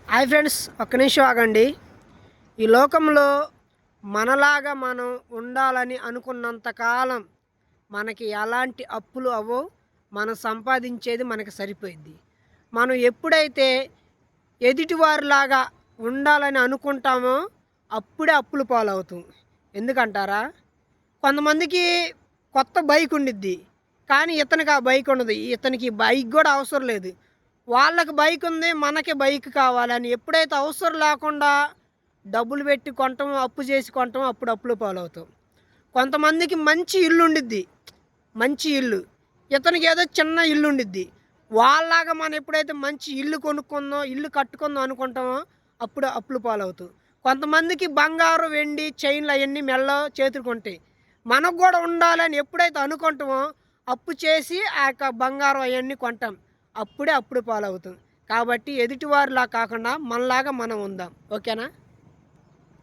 Hi friends, ఒక్క నిమిషం ఆగండి. ఈ లోకంలో మనలాగా మనం ఉండాలని అనుకున్నంత కాలం మనకి ఎలాంటి అప్పులు అవ్వో, మనం సంపాదించేది మనకి సరిపోయిద్ది. మనం ఎప్పుడైతే ఎదుటివారిలాగా ఉండాలని అనుకుంటామో అప్పుడే అప్పుల పాలవుతాం. ఎందుకంటారా? కొంతమందికి కొత్త బైక్ ఉండిద్ది. కానీ ఇతనికి ఆ బైక్ ఉండదు. ఇతనికి బైక్ కూడా అవసరం లేదు. వాళ్ళకి బైక్ ఉంది, మనకి బైక్ కావాలని ఎప్పుడైతే అవసరం లేకుండా డబ్బులు పెట్టి కొంటాం, అప్పు చేసి కొంటాం, అప్పుడు అప్పుల పాలవుతాం. కొంతమందికి మంచి ఇల్లు ఉండిద్ది. మంచి ఇల్లు. ఇతనికి ఏదో చిన్న ఇల్లు ఉండిద్ది. వాళ్ళలాగా మనం ఎప్పుడైతే మంచి ఇల్లు కొనుక్కుందాం, ఇల్లు కట్టుకుందాం అనుకుంటామో అప్పుడు అప్పుల పాలవుతాం. కొంతమందికి బంగారం, వెండి, చైన్లు అవన్నీ మెడలో చేతులకు ఉంటాయి. మనకు కూడా ఉండాలని ఎప్పుడైతే అనుకుంటామో అప్పు చేసి ఆ యొక్క బంగారం అవన్నీ కొంటాం. అప్పుడే అప్పుడు పాలవుతాం. కాబట్టి ఎదుటివారిలా కాకుండా మనలాగా మనం ఉందాం. ఓకేనా?